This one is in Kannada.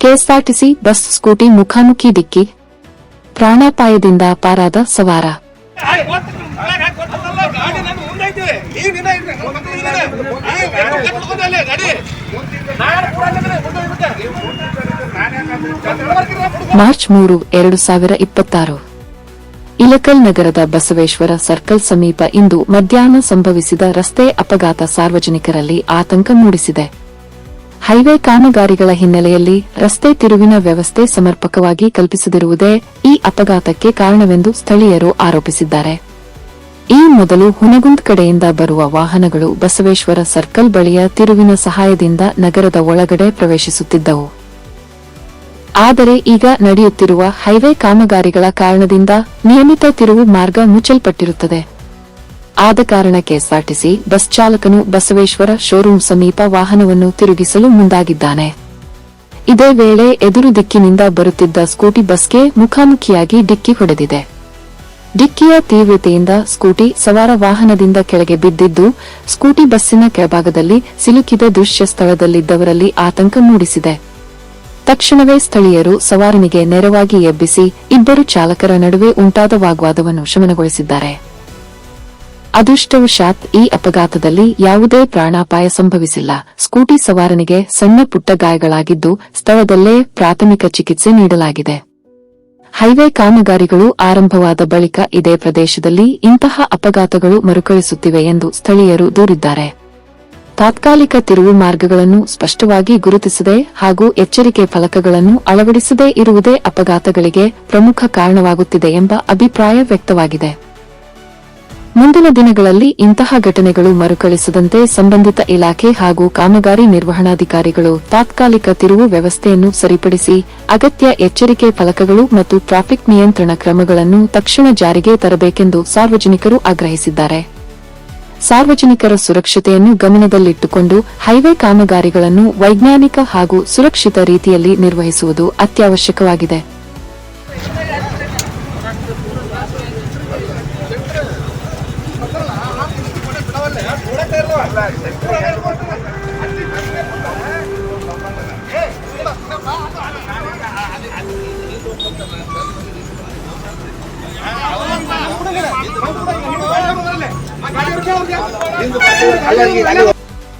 ಕೆಎಸ್ಆರ್ಟಿಸಿ ಬಸ್ ಸ್ಕೂಟಿ ಮುಖಾಮುಖಿ ಡಿಕ್ಕಿ, ಪ್ರಾಣಾಪಾಯದಿಂದ ಪಾರಾದ ಸವಾರ. ಮಾರ್ಚ್ 3, 2026 ಇಳಕಲ್ ನಗರದ ಬಸವೇಶ್ವರ ಸರ್ಕಲ್ ಸಮೀಪ ಇಂದು ಮಧ್ಯಾಹ್ನ ಸಂಭವಿಸಿದ ರಸ್ತೆ ಅಪಘಾತ ಸಾರ್ವಜನಿಕರಲ್ಲಿ ಆತಂಕ ಮೂಡಿಸಿದೆ. ಹೈವೇ ಕಾಮಗಾರಿಗಳ ಹಿನ್ನೆಲೆಯಲ್ಲಿ ರಸ್ತೆ ತಿರುವಿನ ವ್ಯವಸ್ಥೆ ಸಮರ್ಪಕವಾಗಿ ಕಲ್ಪಿಸದಿರುವುದೇ ಈ ಅಪಘಾತಕ್ಕೆ ಕಾರಣವೆಂದು ಸ್ಥಳೀಯರು ಆರೋಪಿಸಿದ್ದಾರೆ. ಈ ಮೊದಲು ಹುನಗುಂದ್ ಕಡೆಯಿಂದ ಬರುವ ವಾಹನಗಳು ಬಸವೇಶ್ವರ ಸರ್ಕಲ್ ಬಳಿಯ ತಿರುವಿನ ಸಹಾಯದಿಂದ ನಗರದ ಒಳಗಡೆ ಪ್ರವೇಶಿಸುತ್ತಿದ್ದವು. ಆದರೆ ಈಗ ನಡೆಯುತ್ತಿರುವ ಹೈವೇ ಕಾಮಗಾರಿಗಳ ಕಾರಣದಿಂದ ನಿಯಮಿತ ತಿರುವು ಮಾರ್ಗ ಮುಚ್ಚಲ್ಪಟ್ಟಿರುತ್ತದೆ. ಆದ ಕಾರಣ ಕೆಎಸ್ಆರ್ಟಿಸಿ ಬಸ್ ಚಾಲಕನು ಬಸವೇಶ್ವರ ಶೋರೂಂ ಸಮೀಪ ವಾಹನವನ್ನು ತಿರುಗಿಸಲು ಮುಂದಾಗಿದ್ದಾನೆ. ಇದೇ ವೇಳೆ ಎದುರು ದಿಕ್ಕಿನಿಂದ ಬರುತ್ತಿದ್ದ ಸ್ಕೂಟಿ ಬಸ್ಗೆ ಮುಖಾಮುಖಿಯಾಗಿ ಡಿಕ್ಕಿ ಹೊಡೆದಿದೆ. ಡಿಕ್ಕಿಯ ತೀವ್ರತೆಯಿಂದ ಸ್ಕೂಟಿ ಸವಾರ ವಾಹನದಿಂದ ಕೆಳಗೆ ಬಿದ್ದಿದ್ದು, ಸ್ಕೂಟಿ ಬಸ್ಸಿನ ಕೆಳಭಾಗದಲ್ಲಿ ಸಿಲುಕಿದ ದೃಶ್ಯ ಸ್ಥಳದಲ್ಲಿದ್ದವರಲ್ಲಿ ಆತಂಕ ಮೂಡಿಸಿದೆ. ತಕ್ಷಣವೇ ಸ್ಥಳೀಯರು ಸವಾರನಿಗೆ ನೆರವಾಗಿ ಎಬ್ಬಿಸಿ ಇಬ್ಬರು ಚಾಲಕರ ನಡುವೆ ಉಂಟಾದ ವಾಗ್ವಾದವನ್ನು ಶಮನಗೊಳಿಸಿದ್ದಾರೆ. ಅದೃಷ್ಟವಶಾತ್ ಈ ಅಪಘಾತದಲ್ಲಿ ಯಾವುದೇ ಪ್ರಾಣಾಪಾಯ ಸಂಭವಿಸಿಲ್ಲ. ಸ್ಕೂಟಿ ಸವಾರನಿಗೆ ಸಣ್ಣ ಪುಟ್ಟ ಗಾಯಗಳಾಗಿದ್ದು ಸ್ಥಳದಲ್ಲೇ ಪ್ರಾಥಮಿಕ ಚಿಕಿತ್ಸೆ ನೀಡಲಾಗಿದೆ. ಹೈವೇ ಕಾಮಗಾರಿಗಳು ಆರಂಭವಾದ ಬಳಿಕ ಇದೇ ಪ್ರದೇಶದಲ್ಲಿ ಇಂತಹ ಅಪಘಾತಗಳು ಮರುಕಳಿಸುತ್ತಿವೆ ಎಂದು ಸ್ಥಳೀಯರು ದೂರಿದ್ದಾರೆ. ತಾತ್ಕಾಲಿಕ ತಿರುವು ಮಾರ್ಗಗಳನ್ನು ಸ್ಪಷ್ಟವಾಗಿ ಗುರುತಿಸದೆ ಹಾಗೂ ಎಚ್ಚರಿಕೆ ಫಲಕಗಳನ್ನು ಅಳವಡಿಸದೇ ಇರುವುದೇ ಅಪಘಾತಗಳಿಗೆ ಪ್ರಮುಖ ಕಾರಣವಾಗುತ್ತಿದೆ ಎಂಬ ಅಭಿಪ್ರಾಯ ವ್ಯಕ್ತವಾಗಿದೆ. ಮುಂದಿನ ದಿನಗಳಲ್ಲಿ ಇಂತಹ ಘಟನೆಗಳು ಮರುಕಳಿಸದಂತೆ ಸಂಬಂಧಿತ ಇಲಾಖೆ ಹಾಗೂ ಕಾಮಗಾರಿ ನಿರ್ವಹಣಾಧಿಕಾರಿಗಳು ತಾತ್ಕಾಲಿಕ ತಿರುವು ವ್ಯವಸ್ಥೆಯನ್ನು ಸರಿಪಡಿಸಿ ಅಗತ್ಯ ಎಚ್ಚರಿಕೆ ಫಲಕಗಳು ಮತ್ತು ಟ್ರಾಫಿಕ್ ನಿಯಂತ್ರಣ ಕ್ರಮಗಳನ್ನು ತಕ್ಷಣ ಜಾರಿಗೆ ತರಬೇಕೆಂದು ಸಾರ್ವಜನಿಕರು ಆಗ್ರಹಿಸಿದ್ದಾರೆ. ಸಾರ್ವಜನಿಕರ ಸುರಕ್ಷತೆಯನ್ನು ಗಮನದಲ್ಲಿಟ್ಟುಕೊಂಡು ಹೈವೇ ಕಾಮಗಾರಿಗಳನ್ನು ವೈಜ್ಞಾನಿಕ ಹಾಗೂ ಸುರಕ್ಷಿತ ರೀತಿಯಲ್ಲಿ ನಿರ್ವಹಿಸುವುದು ಅತ್ಯವಶ್ಯಕವಾಗಿದೆ. ಅಲ್ಲ